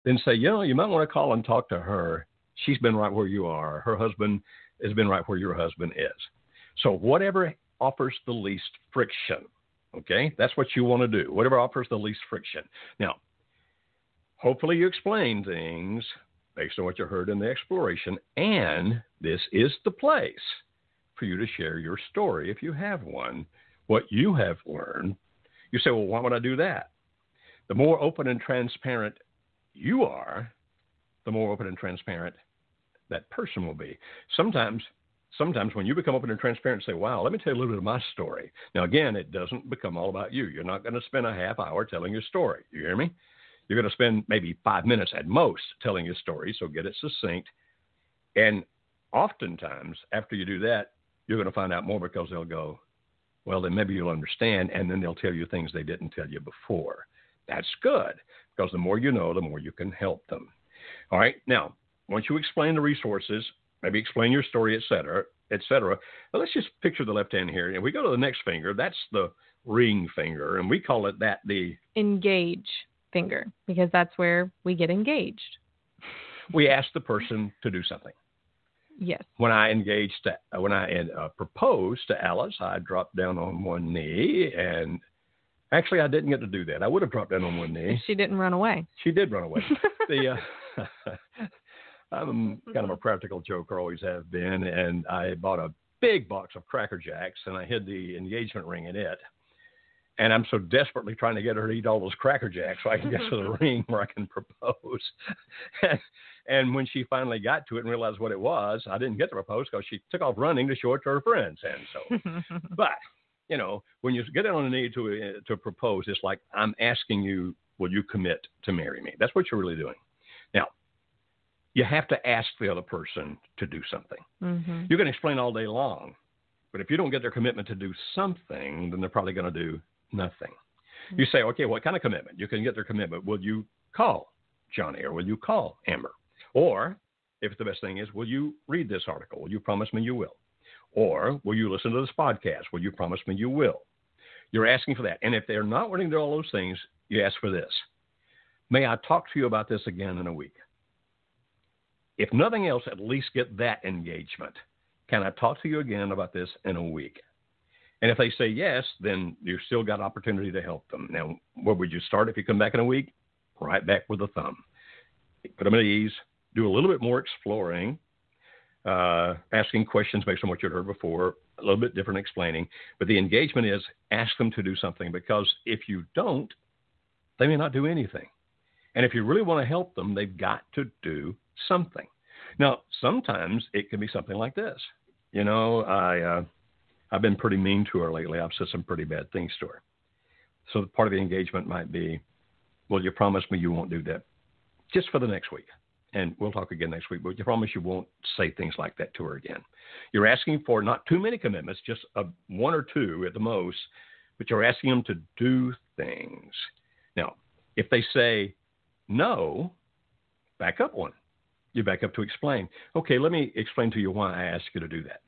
then say, you might want to call and talk to her. She's been right where you are. Her husband has been right where your husband is. So whatever offers the least friction, okay, that's what you want to do. Whatever offers the least friction. Now, hopefully you explain things based on what you heard in the exploration, and this is the place for you to share your story if you have one, what you have learned. You say, well, why would I do that? The more open and transparent you are, the more open and transparent that person will be. Sometimes when you become open and transparent and say, wow, let me tell you a little bit of my story. Now, again, it doesn't become all about you. You're not going to spend a half hour telling your story. You hear me? You're going to spend maybe 5 minutes at most telling your story, so get it succinct. And oftentimes, after you do that, you're going to find out more because they'll go, well, then maybe you'll understand, and then they'll tell you things they didn't tell you before. That's good, because the more you know, the more you can help them. All right, now, once you explain the resources, maybe explain your story, et cetera, well, let's just picture the left hand here. And we go to the next finger. That's the ring finger, and we call it that the engage finger, because that's where we get engaged. We ask the person to do something. Yes. When I proposed to Alice, I dropped down on one knee, and actually I didn't get to do that. I would have dropped down on one knee. She didn't run away. She did run away. I'm kind of a practical joker, always have been, and I bought a big box of Cracker Jacks, and I hid the engagement ring in it. And I'm so desperately trying to get her to eat all those Cracker Jacks so I can get to the ring where I can propose. And when she finally got to it and realized what it was, I didn't get to propose because she took off running to show it to her friends. And so, but, when you get on a knee to propose, it's like I'm asking you, will you commit to marry me? That's what you're really doing. Now, you have to ask the other person to do something. Mm-hmm. You can explain all day long, but if you don't get their commitment to do something, then they're probably going to do nothing. You say, okay, what kind of commitment? You can get their commitment. Will you call Johnny, or will you call Amber? Or, if the best thing is, will you read this article? Will you promise me you will? Or, will you listen to this podcast? Will you promise me you will? You're asking for that. And if they're not willing to do all those things, you ask for this. May I talk to you about this again in a week? If nothing else, at least get that engagement. Can I talk to you again about this in a week? And if they say yes, then you've still got opportunity to help them. Now, where would you start if you come back in a week? Right back with a thumb. Put them at ease. Do a little bit more exploring, asking questions based on what you heard before, a little bit different explaining. But the engagement is ask them to do something, because if you don't, they may not do anything. And if you really want to help them, they've got to do something. Now, sometimes it can be something like this. I've been pretty mean to her lately. I've said some pretty bad things to her. So part of the engagement might be, well, you promise me you won't do that just for the next week. And we'll talk again next week, but you promise you won't say things like that to her again. You're asking for not too many commitments, just one or two at the most, but you're asking them to do things. Now, if they say no, back up one. You back up to explain. Okay, let me explain to you why I asked you to do that.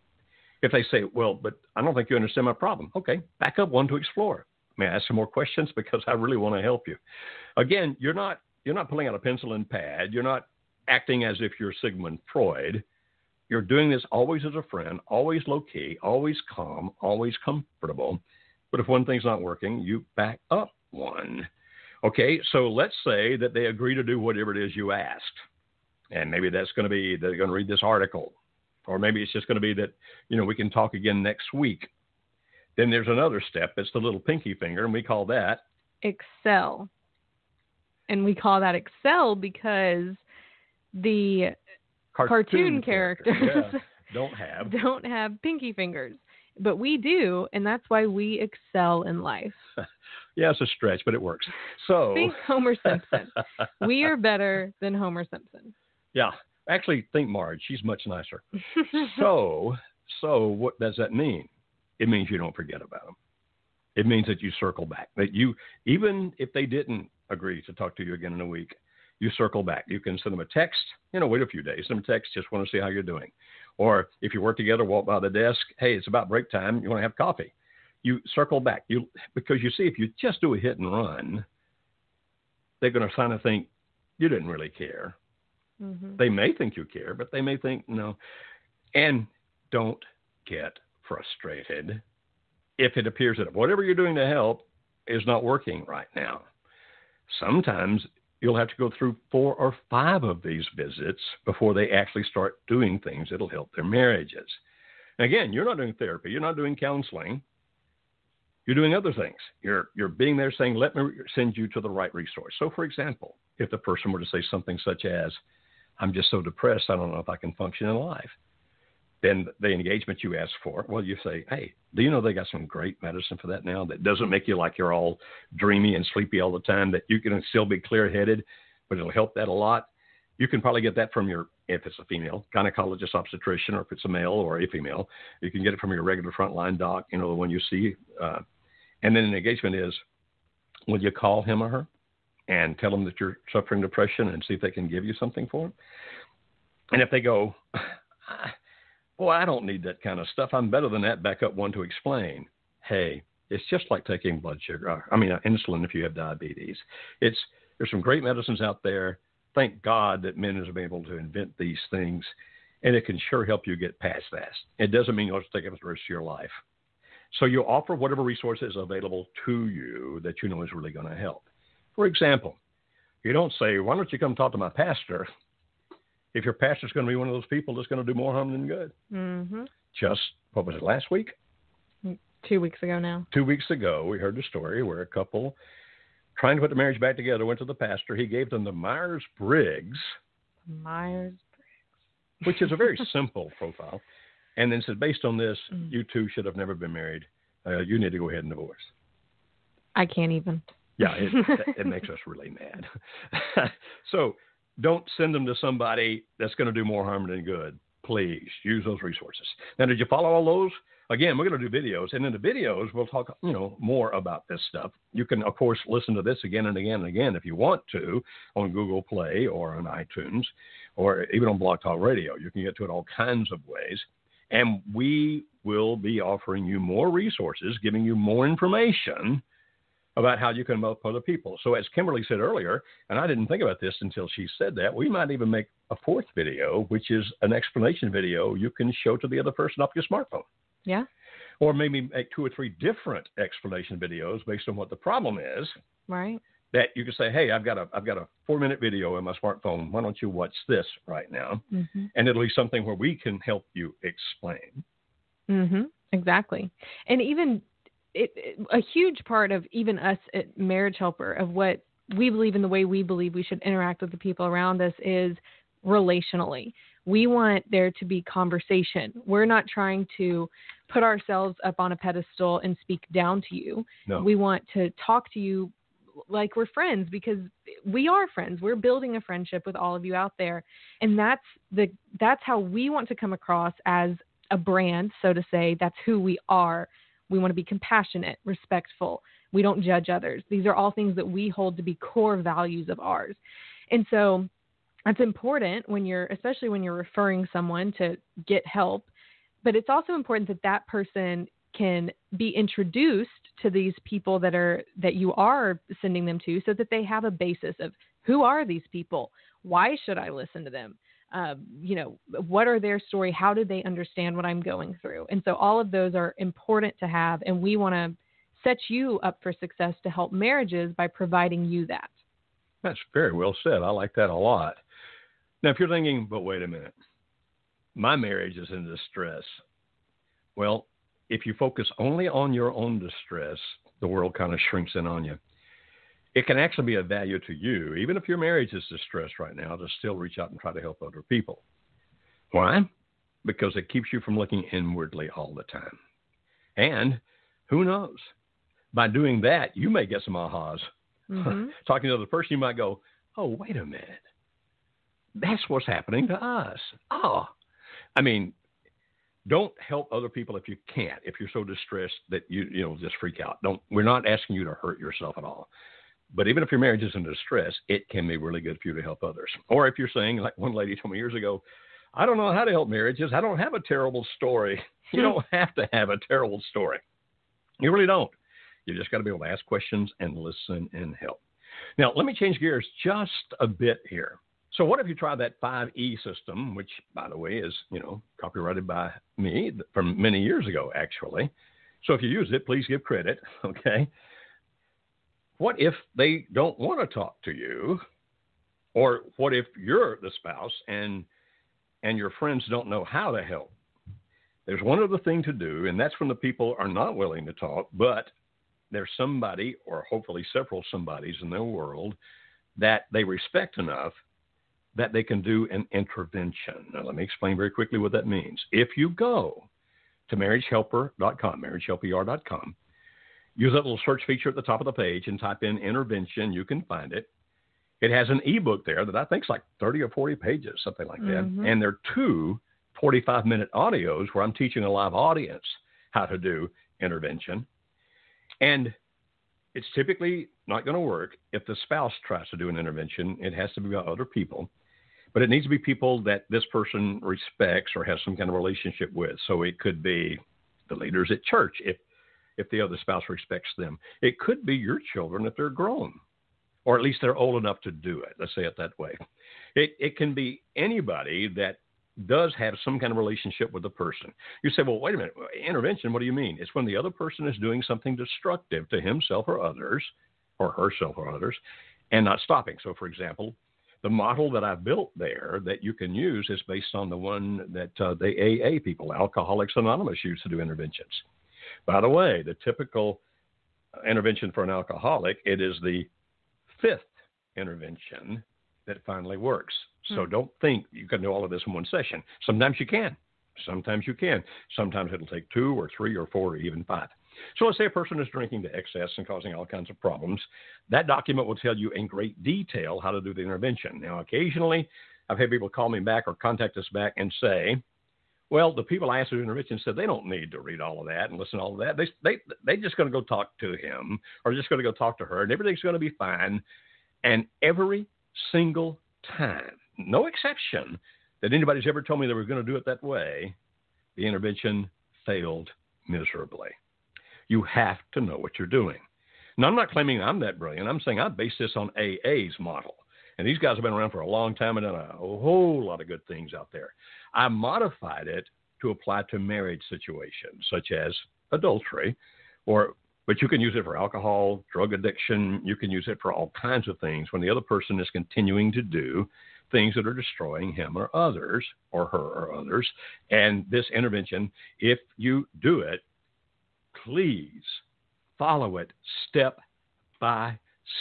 If they say, well, but I don't think you understand my problem. Okay, back up one to explore. May I ask some more questions, because I really want to help you. Again, you're not pulling out a pencil and pad. You're not acting as if you're Sigmund Freud. You're doing this always as a friend, always low-key, always calm, always comfortable. But if one thing's not working, you back up one. Okay, so let's say that they agree to do whatever it is you asked. And maybe that's going to be they're going to read this article. Or maybe it's just going to be that, we can talk again next week. Then there's another step. It's the little pinky finger, and we call that Excel. And we call that Excel because the cartoon characters don't have pinky fingers. But we do, and that's why we excel in life. Yeah, it's a stretch, but it works. So think Homer Simpson. We are better than Homer Simpson. Yeah. Actually, think Marge. She's much nicer. So what does that mean? It means you don't forget about them. It means that you circle back. That you, even if they didn't agree to talk to you again in a week, you circle back. You can send them a text, wait a few days. Send them a text, just want to see how you're doing. Or if you work together, walk by the desk, hey, it's about break time, you want to have coffee. You circle back. Because you see, if you just do a hit and run, they're going to kind of think, you didn't really care. Mm-hmm. They may think you care, but they may think no. And don't get frustrated if it appears that whatever you're doing to help is not working right now. Sometimes you'll have to go through 4 or 5 of these visits before they actually start doing things that'll help their marriages. And again, you're not doing therapy. You're not doing counseling. You're doing other things. You're being there saying, let me send you to the right resource. So, for example, if the person were to say something such as, I'm just so depressed, I don't know if I can function in life. Then the engagement you ask for, well, you say, hey, do you know they got some great medicine for that now that doesn't make you like you're all dreamy and sleepy all the time, that you can still be clear-headed, but it'll help that a lot? You can probably get that from your, if it's a female, gynecologist, obstetrician, or if it's a male or a female, you can get it from your regular frontline doc, the one you see. And then an engagement is, will you call him or her and tell them that you're suffering depression and see if they can give you something for him? And if they go, boy, I don't need that kind of stuff, I'm better than that, back up one to explain, hey, it's just like taking blood sugar. Insulin if you have diabetes. There's some great medicines out there. Thank God that men have been able to invent these things, and it can sure help you get past that. It doesn't mean you'll have to take it for the rest of your life. So you offer whatever resources available to you that you know is really going to help. For example, you don't say, why don't you come talk to my pastor? If your pastor's going to be one of those people that's going to do more harm than good. Mm-hmm. Just, what was it, last week? 2 weeks ago now. 2 weeks ago, we heard the story where a couple trying to put the marriage back together went to the pastor. He gave them the Myers-Briggs. Which is a very simple profile. And then said, based on this, you two should have never been married. You need to go ahead and divorce. I can't even. Yeah, it makes us really mad. So don't send them to somebody that's going to do more harm than good. Please use those resources. Now, did you follow all those? Again, we're going to do videos. And in the videos, we'll talk, more about this stuff. You can, of course, listen to this again and again and again if you want to on Google Play or on iTunes or even on Blog Talk Radio. You can get to it all kinds of ways. And we will be offering you more resources, giving you more information about how you can help other people. So as Kimberly said earlier, and I didn't think about this until she said that, we might even make a 4th video, which is an explanation video you can show to the other person off your smartphone. Yeah. Or maybe make 2 or 3 different explanation videos based on what the problem is. Right. That you can say, hey, I've got a 4-minute video in my smartphone. Why don't you watch this right now? Mm-hmm. And it'll be something where we can help you explain. Mm-hmm. Exactly. And even a huge part of even us at Marriage Helper of what we believe in, the way we believe we should interact with the people around us is relationally. We want there to be conversation. We're not trying to put ourselves up on a pedestal and speak down to you. No. We want to talk to you like we're friends, because we are friends. We're building a friendship with all of you out there. And that's how we want to come across as a brand, so to say. That's who we are. We want to be compassionate, respectful. We don't judge others. These are all things that we hold to be core values of ours. And so that's important especially when you're referring someone to get help. But it's also important that person can be introduced to these people that you are sending them to, so that they have a basis of who are these people? Why should I listen to them? What are their story? How do they understand what I'm going through? And so all of those are important to have. And we want to set you up for success to help marriages by providing you that. That's very well said. I like that a lot. Now, if you're thinking, but wait a minute, my marriage is in distress. Well, if you focus only on your own distress, the world kind of shrinks in on you. It can actually be of value to you, even if your marriage is distressed right now, to still reach out and try to help other people. Why? Because it keeps you from looking inwardly all the time. And who knows? By doing that, you may get some ahas. Mm-hmm. Talking to the person, you might go, oh, wait a minute. That's what's happening to us. Oh, don't help other people if you can't, if you're so distressed that you just freak out. We're not asking you to hurt yourself at all. But even if your marriage is in distress, it can be really good for you to help others. Or if you're saying, like one lady told me years ago, I don't know how to help marriages. I don't have a terrible story. You don't have to have a terrible story. You really don't. You just got to be able to ask questions and listen and help. Now, let me change gears just a bit here. So what if you try that 5E system, which, by the way, is, copyrighted by me from many years ago, actually. So if you use it, please give credit, okay? What if they don't want to talk to you? Or what if you're the spouse and your friends don't know how to help? There's one other thing to do, and that's when the people are not willing to talk, but there's somebody, or hopefully several somebodies in their world, that they respect enough that they can do an intervention. Now, let me explain very quickly what that means. If you go to marriagehelper.com, marriagehelper.com, use that little search feature at the top of the page and type in intervention, you can find it. It has an ebook there that I think is like 30 or 40 pages, something like that. Mm-hmm. And there are 2 45-minute audios where I'm teaching a live audience how to do intervention. And it's typically not going to work if the spouse tries to do an intervention. It has to be about other people. But it needs to be people that this person respects or has some kind of relationship with. So it could be the leaders at church if the other spouse respects them. It could be your children if they're grown, or at least they're old enough to do it. Let's say it that way. It can be anybody that does have some kind of relationship with the person. You say, well, wait a minute, intervention, what do you mean? It's when the other person is doing something destructive to himself or others, or herself or others, and not stopping. So, for example, the model that I built there that you can use is based on the one that the AA people, Alcoholics Anonymous, use to do interventions. By the way, the typical intervention for an alcoholic, it is the 5th intervention that finally works. So don't think you can do all of this in one session. Sometimes you can. Sometimes you can. Sometimes it'll take 2 or 3 or 4 or even 5. So let's say a person is drinking to excess and causing all kinds of problems. That document will tell you in great detail how to do the intervention. Now, occasionally, I've had people call me back or contact us back and say, well, the people I asked to do intervention said they don't need to read all of that and listen to all of that. They're just going to go talk to him or just going to go talk to her, and everything's going to be fine. And every single time, no exception, that anybody's ever told me they were going to do it that way, the intervention failed miserably. You have to know what you're doing. Now, I'm not claiming I'm that brilliant. I'm saying I based this on AA's model. And these guys have been around for a long time and done a whole lot of good things out there. I modified it to apply to marriage situations, such as adultery, but you can use it for alcohol, drug addiction. You can use it for all kinds of things when the other person is continuing to do things that are destroying him or others, or her or others. And this intervention, if you do it, please follow it step by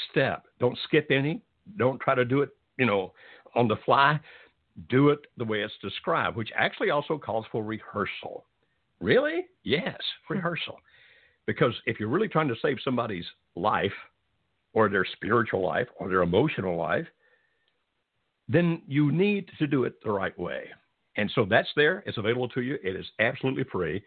step. Don't skip any. Don't try to do it, on the fly. Do it the way it's described, which actually also calls for rehearsal. Really? Yes, rehearsal. Because if you're really trying to save somebody's life or their spiritual life or their emotional life, then you need to do it the right way. And so that's there. It's available to you. It is absolutely free.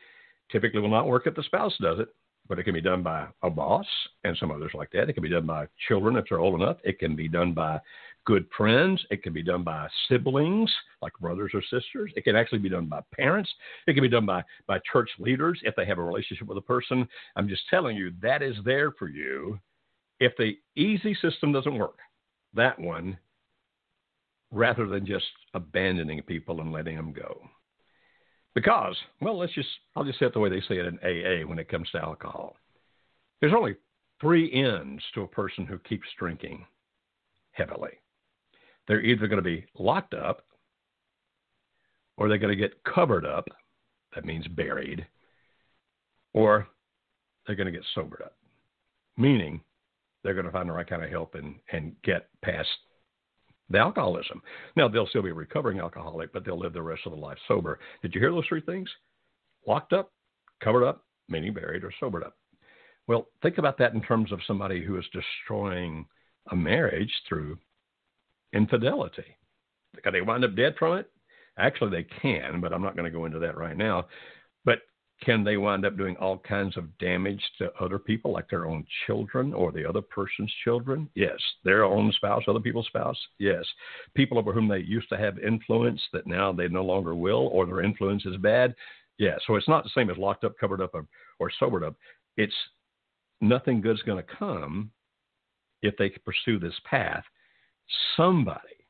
Typically will not work if the spouse does it, but it can be done by a boss and some others like that. It can be done by children if they're old enough. It can be done by good friends. It can be done by siblings, like brothers or sisters. It can actually be done by parents. It can be done by church leaders if they have a relationship with a person. I'm just telling you, that is there for you. If the easy system doesn't work, that one, rather than just abandoning people and letting them go. Because, well, I'll just say it the way they say it in AA when it comes to alcohol. There's only 3 ends to a person who keeps drinking heavily. They're either going to be locked up, or they're going to get covered up, that means buried, or they're going to get sobered up, meaning they're going to find the right kind of help and get past the alcoholism. Now, they'll still be a recovering alcoholic, but they'll live the rest of their life sober. Did you hear those 3 things? Locked up, covered up, meaning buried, or sobered up. Well, think about that in terms of somebody who is destroying a marriage through infidelity. Can they wind up dead from it? Actually, they can, but I'm not going to go into that right now. But can they wind up doing all kinds of damage to other people, like their own children or the other person's children? Yes. Their own spouse, other people's spouse? Yes. People over whom they used to have influence that now they no longer will, or their influence is bad? Yeah. So it's not the same as locked up, covered up, or sobered up. It's nothing good's going to come if they could pursue this path, somebody